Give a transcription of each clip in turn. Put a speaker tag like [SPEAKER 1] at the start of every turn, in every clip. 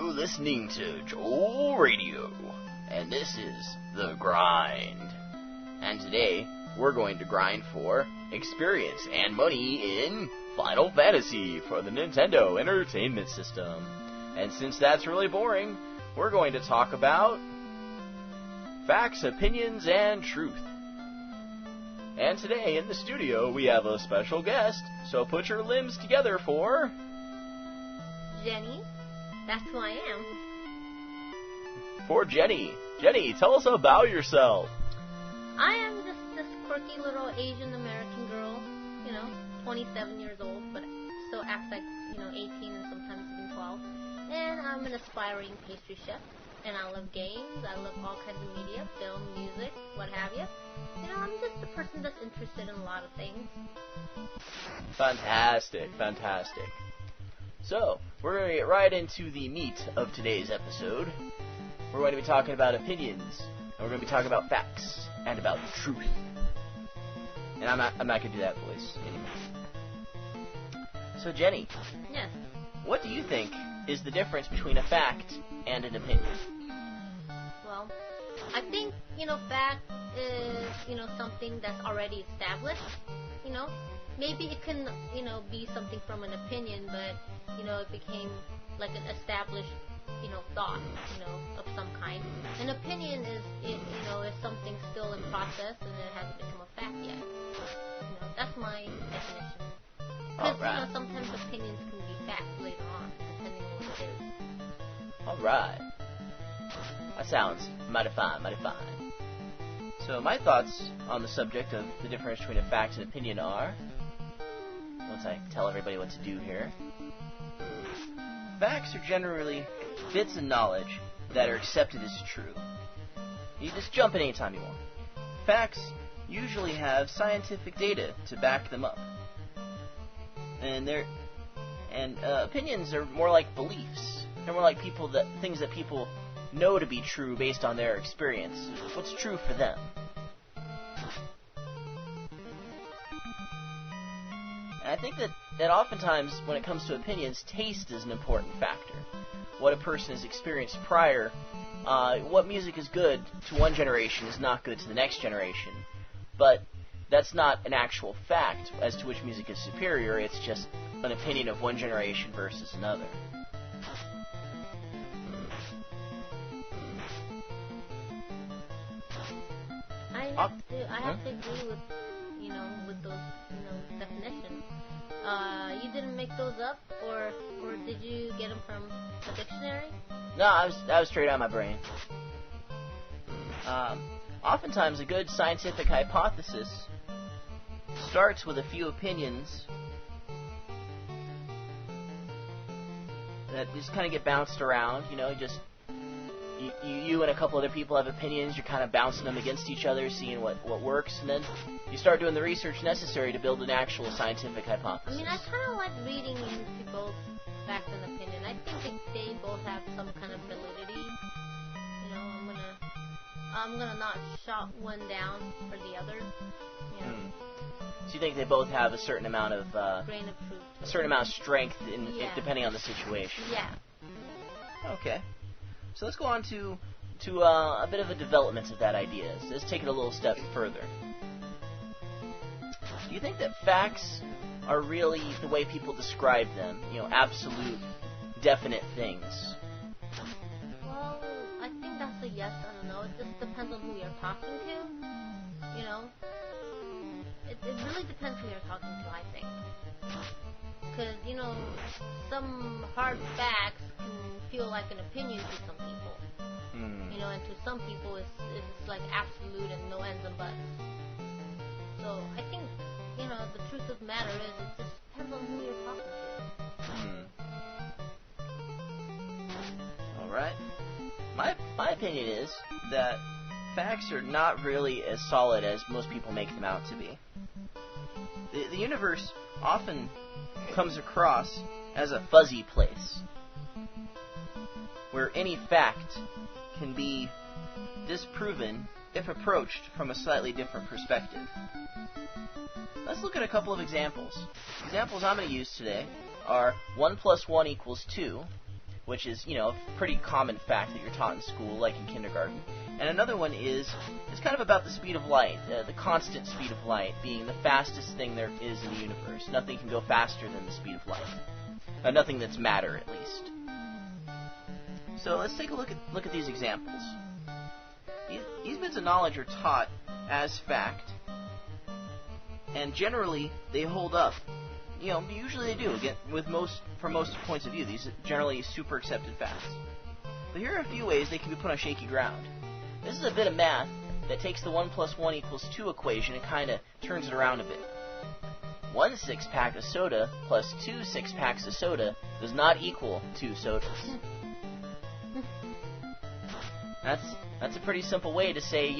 [SPEAKER 1] listening to Joel Radio, and this is The Grind. And today, we're going to grind for experience and money in Final Fantasy for the Nintendo Entertainment System. And since that's really boring, we're going to talk about facts, opinions, and truth. And today in the studio, we have a special guest, so put your limbs together for...
[SPEAKER 2] Jenny. That's who I am.
[SPEAKER 1] For Jenny. Jenny, tell us about yourself.
[SPEAKER 2] I am this quirky little Asian American girl, 27 years old, but still acts like, 18 and sometimes even 12. And I'm an aspiring pastry chef, and I love games, I love all kinds of media, film, music, what have you. I'm just a person that's interested in a lot of things.
[SPEAKER 1] Fantastic. So, we're going to get right into the meat of today's episode. We're going to be talking about opinions, and we're going to be talking about facts, and about truth. And I'm not going to do that voice anymore. So, Jenny.
[SPEAKER 2] Yes?
[SPEAKER 1] What do you think is the difference between a fact and an opinion?
[SPEAKER 2] Well, I think, fact is, something that's already established, Maybe it can, be something from an opinion, but, it became like an established, thought, of some kind. An opinion is, is something still in process and it hasn't become a fact yet. That's my definition. Because, sometimes opinions can be facts later on, depending on what it is.
[SPEAKER 1] Alright. That sounds mighty fine. So my thoughts on the subject of the difference between a fact and opinion are, once I tell everybody what to do here, facts are generally bits of knowledge that are accepted as true. You just jump in anytime you want. Facts usually have scientific data to back them up. And opinions are more like beliefs. They're more like things that people know to be true based on their experience. What's true for them. And I think that oftentimes, when it comes to opinions, taste is an important factor. What a person has experienced prior, what music is good to one generation is not good to the next generation. But that's not an actual fact as to which music is superior, it's just an opinion of one generation versus another.
[SPEAKER 2] I have to agree with, with those, definitions. You didn't make those up, or did you get them from a dictionary?
[SPEAKER 1] No, that was straight out of my brain. Oftentimes, a good scientific hypothesis starts with a few opinions that just kind of get bounced around. You and a couple other people have opinions, you're kind of bouncing them against each other, seeing what works, and then you start doing the research necessary to build an actual scientific hypothesis.
[SPEAKER 2] I mean, I kind of like reading into both facts and opinion. I think they both have some kind of validity. I'm gonna not shot one down for the other.
[SPEAKER 1] So you think they both have a certain amount of
[SPEAKER 2] grain of truth,
[SPEAKER 1] a certain amount of strength depending on the situation?
[SPEAKER 2] Yeah.
[SPEAKER 1] Okay. So let's go on to a bit of a development of that idea. So let's take it a little step further. Do you think that facts are really the way people describe them? Absolute, definite things?
[SPEAKER 2] Well, I think that's a yes. I don't know. It just depends on who you're talking to. It really depends who you're talking to, I think. Because, some hard facts can feel like an opinion to some people. And to some people it's like absolute and no ends and buts. So I think, the truth of the matter is it just depends on who you're talking to.
[SPEAKER 1] Alright. My opinion is that facts are not really as solid as most people make them out to be. The universe often comes across as a fuzzy place, where any fact can be disproven if approached from a slightly different perspective. Let's look at a couple of examples. Examples I'm going to use today are 1 + 1 = 2 which is, a pretty common fact that you're taught in school, like in kindergarten. And another one is kind of about the speed of light, the constant speed of light being the fastest thing there is in the universe. Nothing can go faster than the speed of light. Nothing that's matter, at least. So let's take a look at these examples. These bits of knowledge are taught as fact, and generally they hold up. Usually they do. Again, from most points of view, these are generally super accepted facts. But here are a few ways they can be put on shaky ground. This is a bit of math that takes the 1 + 1 = 2 equation and kind of turns it around a bit. 1 6-pack of soda plus 2 6-packs of soda does not equal 2 sodas. That's a pretty simple way to say,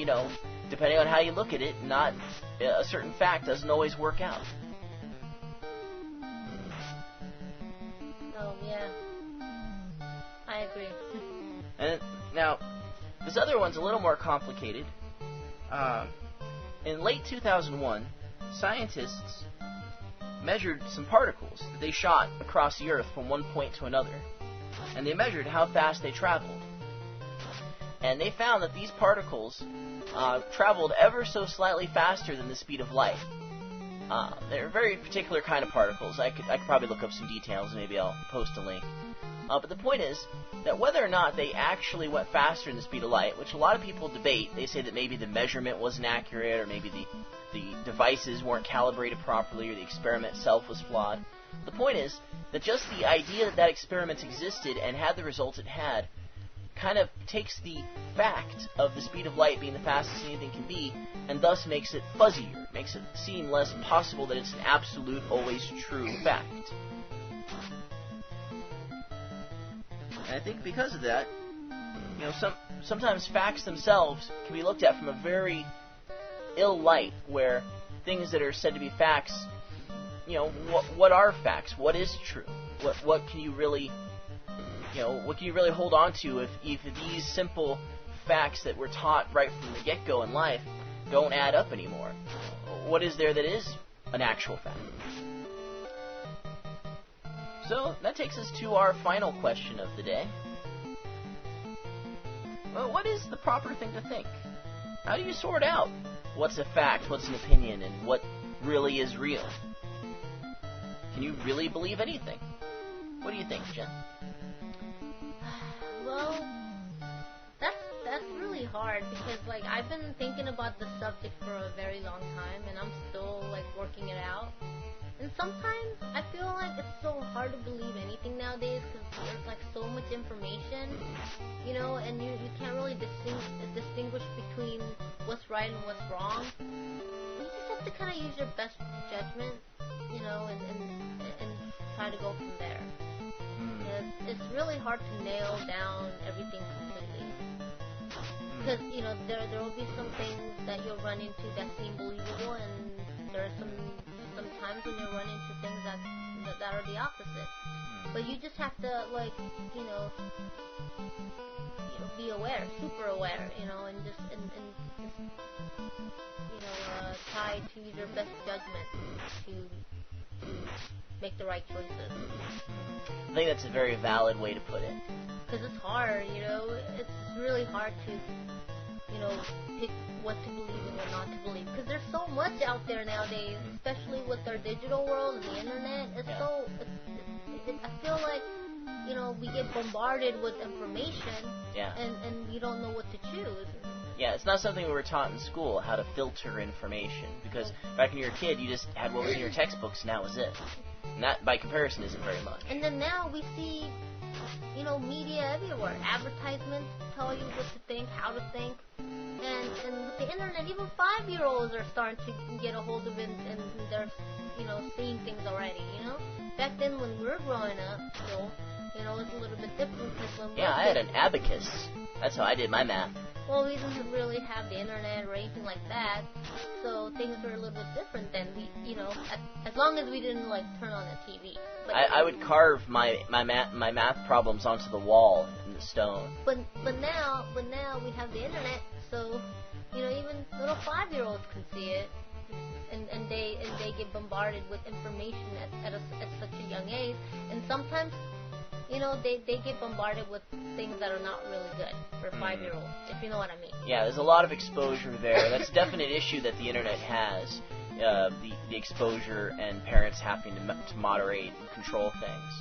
[SPEAKER 1] depending on how you look at it, not a certain fact doesn't always work out.
[SPEAKER 2] Oh, yeah. I agree.
[SPEAKER 1] And now, this other one's a little more complicated. In late 2001, scientists measured some particles that they shot across the Earth from one point to another. And they measured how fast they traveled. And they found that these particles traveled ever so slightly faster than the speed of light. They're a very particular kind of particles. I could probably look up some details, maybe I'll post a link. But the point is that whether or not they actually went faster than the speed of light, which a lot of people debate, they say that maybe the measurement wasn't accurate, or maybe the devices weren't calibrated properly, or the experiment itself was flawed. The point is that just the idea that experiment existed and had the results it had kind of takes the fact of the speed of light being the fastest anything can be, and thus makes it fuzzier, makes it seem less possible that it's an absolute, always true fact. And I think because of that, sometimes facts themselves can be looked at from a very ill light, where things that are said to be facts, what are facts? What is true? What can you really hold on to if these simple facts that we're taught right from the get-go in life don't add up anymore? What is there that is an actual fact? So that takes us to our final question of the day. Well, what is the proper thing to think? How do you sort out what's a fact, what's an opinion, and what really is real? Can you really believe anything? What do you think, Jen?
[SPEAKER 2] Well, that's really hard, because I've been thinking about the subject for a very long time, and I'm still working it out. And sometimes I feel like it's so hard to believe anything nowadays, because there's so much information, and you can't really distinguish between what's right and what's wrong. You just have to kind of use your best judgment, and try to go from there. It's really hard to nail down everything completely, because there will be some things that you'll run into that seem believable, and there are some times when you'll run into things that are the opposite. But you just have to be aware, super aware, and just try to use your best judgment to make the right choices.
[SPEAKER 1] I think that's a very valid way to put it.
[SPEAKER 2] Because it's hard, it's really hard to, pick what to believe and what not to believe. Because there's so much out there nowadays, especially with our digital world and the internet. I feel like, we get bombarded with information, and you don't know what to choose.
[SPEAKER 1] Yeah, it's not something we were taught in school, how to filter information. Because back when you were a kid, you just had what was in your textbooks, and that was it. And that, by comparison, isn't very much.
[SPEAKER 2] And then now we see, media everywhere. Advertisements tell you what to think, how to think. And with the internet, even 5-year-olds are starting to get a hold of it, and they're, seeing things already, Back then, when we were growing up, still, it's a little bit different.
[SPEAKER 1] I had an abacus. That's how I did my math.
[SPEAKER 2] Well, we didn't really have the internet or anything like that, so things were a little bit different then. As long as we didn't turn on the TV. But
[SPEAKER 1] I would carve my math problems onto the wall in the stone.
[SPEAKER 2] But now we have the internet, so even little 5-year-olds can see it, and they get bombarded with information at such a young age, and sometimes they get bombarded with things that are not really good for 5-year-olds, if you know what I mean.
[SPEAKER 1] Yeah, there's a lot of exposure there. That's a definite issue that the internet has. The exposure and parents having to moderate and control things.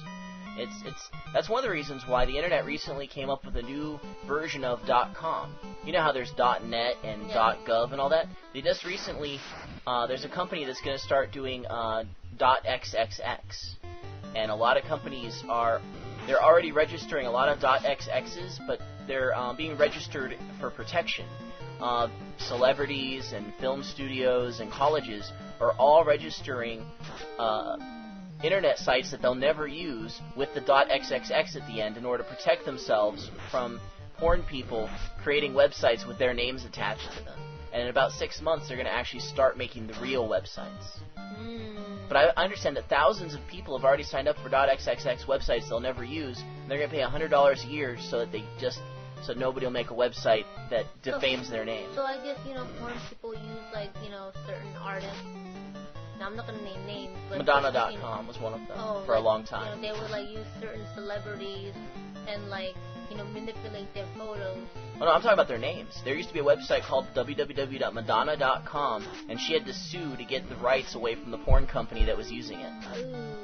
[SPEAKER 1] That's one of the reasons why the internet recently came up with a new version of .com. You know how there's .net and .gov and all that? They just recently, there's a company that's going to start doing .xxx. And a lot of companies they're already registering a lot of .xx's, but they're being registered for protection. Celebrities and film studios and colleges are all registering internet sites that they'll never use with the .xxx at the end in order to protect themselves from porn people creating websites with their names attached to them. And in about 6 months, they're going to actually start making the real websites. But I understand that thousands of people have already signed up for .xxx websites they'll never use, and they're going to pay $100 a year so that so nobody will make a website that defames their name.
[SPEAKER 2] So I guess, porn people use, certain artists. Now, I'm not going to name names, but...
[SPEAKER 1] Madonna.com was one of them for a long time.
[SPEAKER 2] They would, use certain celebrities and, manipulate their photos.
[SPEAKER 1] Oh, no, I'm talking about their names. There used to be a website called www.madonna.com, and she had to sue to get the rights away from the porn company that was using it.
[SPEAKER 2] Ooh.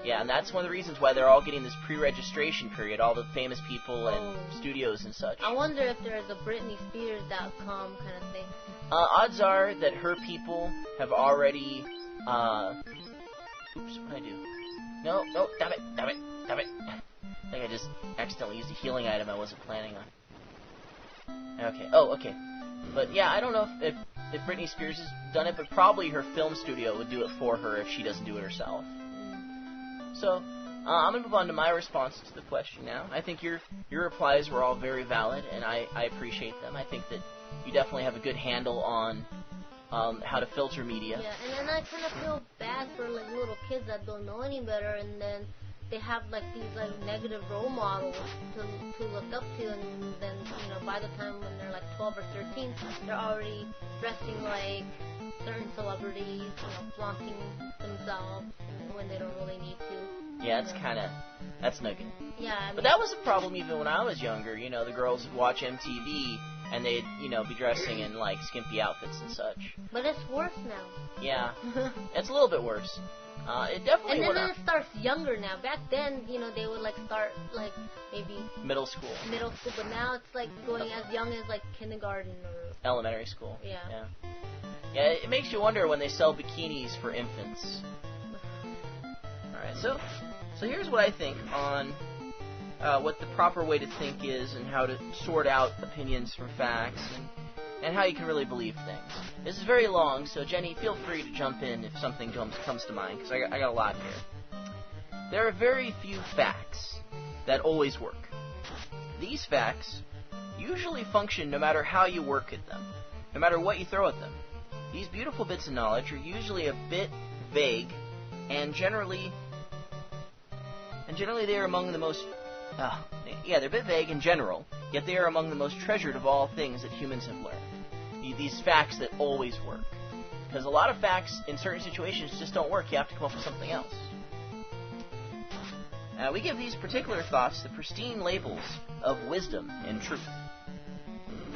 [SPEAKER 1] Yeah, and that's one of the reasons why they're all getting this pre-registration period, all the famous people and studios and such.
[SPEAKER 2] I wonder if there's a BritneySpears.com kind of thing.
[SPEAKER 1] Odds are that her people have already... Oops, what did I do? No, damn it. I think I just accidentally used a healing item I wasn't planning on. Okay. Oh, okay. But yeah, I don't know if Britney Spears has done it, but probably her film studio would do it for her if she doesn't do it herself. So, I'm going to move on to my response to the question now. I think your replies were all very valid, and I appreciate them. I think that you definitely have a good handle on how to filter media.
[SPEAKER 2] Yeah, and then I kind of feel bad for little kids that don't know any better, and then they have these negative role models to look up to, and then by the time when they're 12 or 13, they're already dressing like certain celebrities, flaunting themselves when they don't really need to.
[SPEAKER 1] Yeah, that's no good.
[SPEAKER 2] Yeah,
[SPEAKER 1] but that was a problem even when I was younger. The girls would watch MTV and they'd be dressing in skimpy outfits and such.
[SPEAKER 2] But it's worse now.
[SPEAKER 1] Yeah, it's a little bit worse. It definitely.
[SPEAKER 2] And then it starts younger now. Back then, they would start maybe
[SPEAKER 1] middle school.
[SPEAKER 2] But now it's going as young as kindergarten or
[SPEAKER 1] elementary school.
[SPEAKER 2] Yeah.
[SPEAKER 1] Yeah, it makes you wonder when they sell bikinis for infants. All right, so here's what I think on what the proper way to think is, and how to sort out opinions from facts, and how you can really believe things. This is very long, so Jenny, feel free to jump in if something comes to mind, because I got a lot here. There are very few facts that always work. These facts usually function no matter how you work at them, no matter what you throw at them. These beautiful bits of knowledge are usually a bit vague, and generally they are among the most... they're a bit vague in general, yet they are among the most treasured of all things that humans have learned. These facts that always work. Because a lot of facts in certain situations just don't work. You have to come up with something else. We give these particular thoughts the pristine labels of wisdom and truth.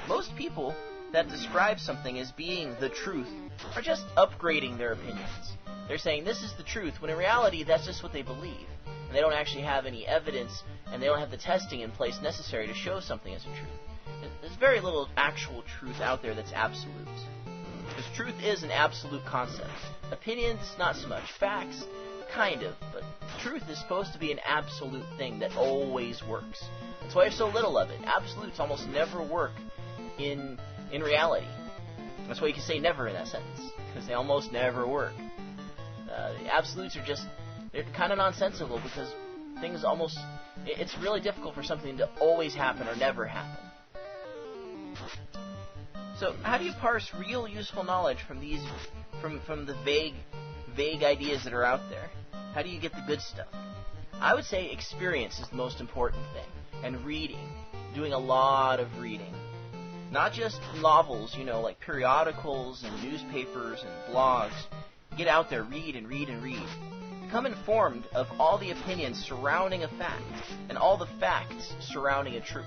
[SPEAKER 1] Most people that describe something as being the truth are just upgrading their opinions. They're saying this is the truth, when in reality that's just what they believe. And they don't actually have any evidence, and they don't have the testing in place necessary to show something as a truth. There's very little actual truth out there that's absolute. Because truth is an absolute concept. Opinions, not so much. Facts, kind of. But truth is supposed to be an absolute thing that always works. That's why there's so little of it. Absolutes almost never work in reality. That's why you can say never in that sentence, because they almost never work. The absolutes are they're kind of nonsensical, because things it's really difficult for something to always happen or never happen. So how do you parse real useful knowledge from the vague ideas that are out there? How do you get the good stuff? I would say experience is the most important thing, and reading, doing a lot of reading. Not just novels, like periodicals and newspapers and blogs. Get out there, read and read and read. become informed of all the opinions surrounding a fact and all the facts surrounding a truth.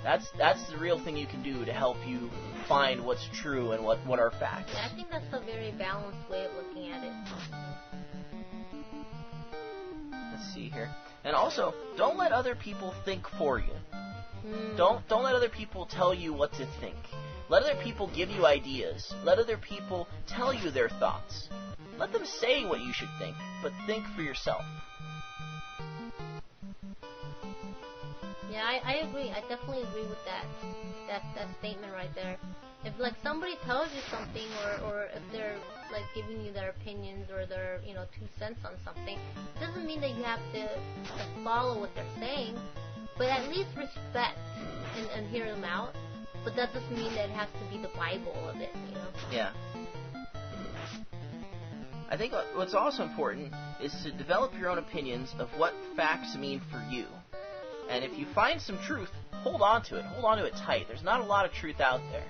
[SPEAKER 1] That's the real thing you can do to help you find what's true and what are facts.
[SPEAKER 2] Yeah, I think that's a very balanced way of looking at it.
[SPEAKER 1] Let's see here. And also, don't let other people think for you. Don't let other people tell you what to think. Let other people give you ideas. Let other people tell you their thoughts. Let them say what you should think, but think for yourself.
[SPEAKER 2] Yeah, I agree. I definitely agree with that statement right there. If like somebody tells you something, or if they're like giving you their opinions or their 2 cents on something, it doesn't mean that you have to follow what they're saying, but at least respect and hear them out. But that doesn't mean that it has to be the Bible of it,
[SPEAKER 1] Yeah. I think what's also important is to develop your own opinions of what facts mean for you. And if you find some truth, hold on to it. Hold on to it tight. There's not a lot of truth out there.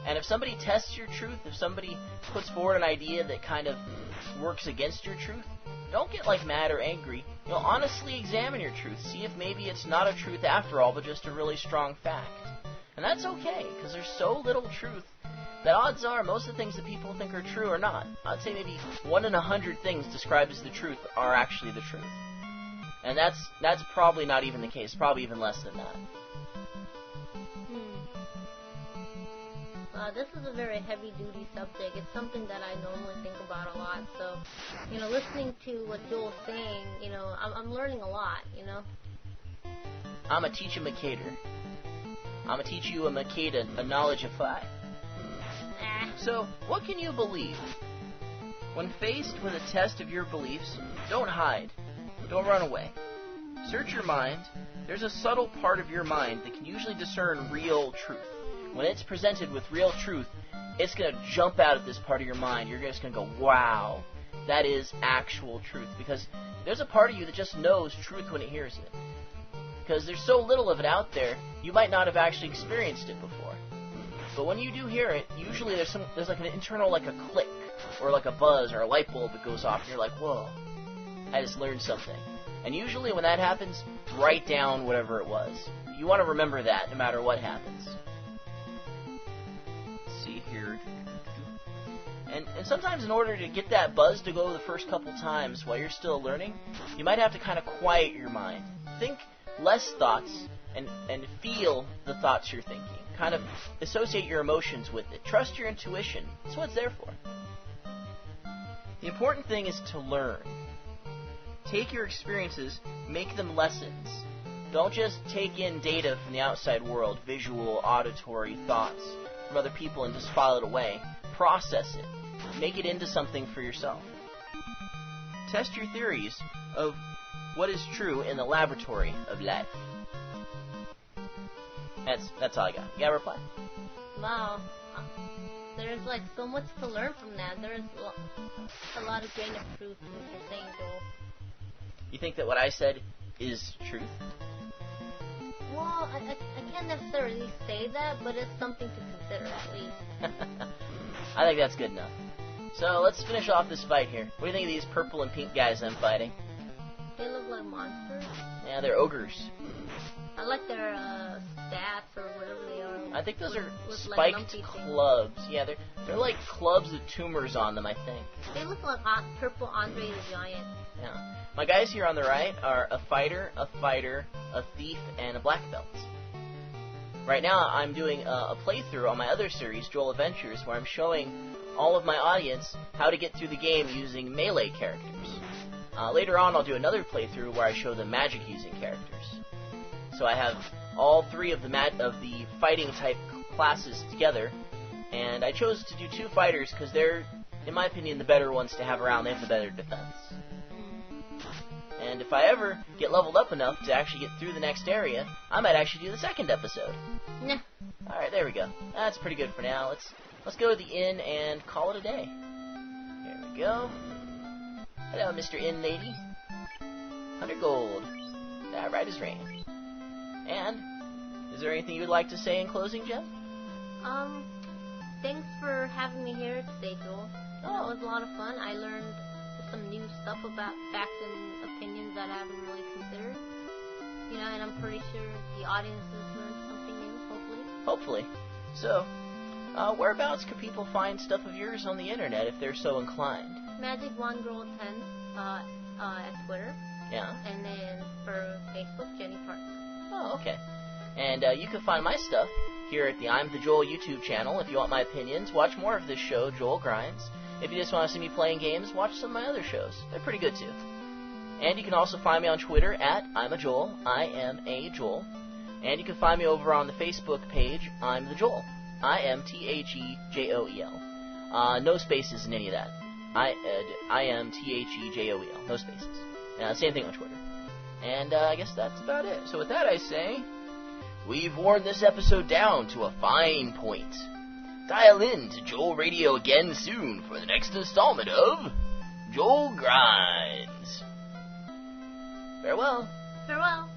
[SPEAKER 1] And if somebody tests your truth, if somebody puts forward an idea that kind of works against your truth, don't get mad or angry. Honestly examine your truth. See if maybe it's not a truth after all, but just a really strong fact. And that's okay, because there's so little truth that odds are most of the things that people think are true are not. I'd say maybe 1 in 100 things described as the truth are actually the truth. And that's probably not even the case, probably even less than that.
[SPEAKER 2] This is a very heavy-duty subject. It's something that I normally think about a lot. So, listening to what Joel's saying, I'm learning a lot,
[SPEAKER 1] I'm going to teach him a cater. I'm going to teach you a Makeda, a knowledge of 5. So, what can you believe? When faced with a test of your beliefs, don't hide. Don't run away. Search your mind. There's a subtle part of your mind that can usually discern real truth. When it's presented with real truth, it's going to jump out at this part of your mind. You're just going to go, wow, that is actual truth. Because there's a part of you that just knows truth when it hears it. Because there's so little of it out there, you might not have actually experienced it before. But when you do hear it, usually there's like an internal, like a click, or like a buzz, or a light bulb that goes off, and you're like, whoa, I just learned something. And usually when that happens, write down whatever it was. You want to remember that no matter what happens. Let's see here. And sometimes in order to get that buzz to go the first couple times while you're still learning, you might have to kind of quiet your mind. Think less thoughts and feel the thoughts you're thinking. Kind of associate your emotions with it. Trust your intuition. That's what it's there for. The important thing is to learn. Take your experiences, make them lessons. Don't just take in data from the outside world, visual, auditory, thoughts from other people and just file it away. Process it. Make it into something for yourself. Test your theories of what is true in the laboratory of life. That's all I got. You got a reply?
[SPEAKER 2] Wow. There's so much to learn from that. There's a lot of grain of truth in what you're saying, Joel.
[SPEAKER 1] You think that what I said is truth?
[SPEAKER 2] Well, I can't necessarily say that, but it's something to consider at least.
[SPEAKER 1] I think that's good enough. So let's finish off this fight here. What do you think of these purple and pink guys I'm fighting?
[SPEAKER 2] They look like monsters.
[SPEAKER 1] Yeah, they're ogres.
[SPEAKER 2] I like their stats or whatever they are.
[SPEAKER 1] I think those are spiked clubs. Yeah, they're like clubs with tumors on them, I think.
[SPEAKER 2] They look like purple Andre the Giant.
[SPEAKER 1] Yeah. My guys here on the right are a fighter, a thief, and a black belt. Right now, I'm doing a playthrough on my other series, Joel Adventures, where I'm showing all of my audience how to get through the game using melee characters. Later on, I'll do another playthrough where I show them magic-using characters. So I have all 3 of the fighting-type classes together, and I chose to do 2 fighters because they're, in my opinion, the better ones to have around. They have the better defense. And if I ever get leveled up enough to actually get through the next area, I might actually do the 2nd episode.
[SPEAKER 2] Nah.
[SPEAKER 1] Alright, there we go. That's pretty good for now. Let's go to the inn and call it a day. Here we go. Hello, Mr. Inn Lady. 100 gold. That right as rain. And, is there anything you would like to say in closing, Jen?
[SPEAKER 2] Thanks for having me here today, Joel. It was a lot of fun. I learned some new stuff about facts and opinions that I haven't really considered. You know, and I'm pretty sure the audience has learned something new, hopefully.
[SPEAKER 1] Hopefully. So, whereabouts can people find stuff of yours on the internet if they're so inclined?
[SPEAKER 2] Magic One Girl 10 at Twitter.
[SPEAKER 1] Yeah.
[SPEAKER 2] And then for Facebook, Jenny Park.
[SPEAKER 1] Oh, okay. And you can find my stuff here at the I'm the Joel YouTube channel. If you want my opinions, watch more of this show, Joel Grinds. If you just want to see me playing games, watch some of my other shows. They're pretty good, too. And you can also find me on Twitter at I'm a Joel, I-M-A-Joel. And you can find me over on the Facebook page, I'm the Joel, I-M-T-H-E-J-O-E-L. No spaces in any of that. I-M-T-H-E-J-O-E-L. No spaces. Same thing on Twitter. And I guess that's about it. So with that, I say, we've worn this episode down to a fine point. Dial in to Joel Radio again soon for the next installment of Joel Grinds. Farewell.
[SPEAKER 2] Farewell.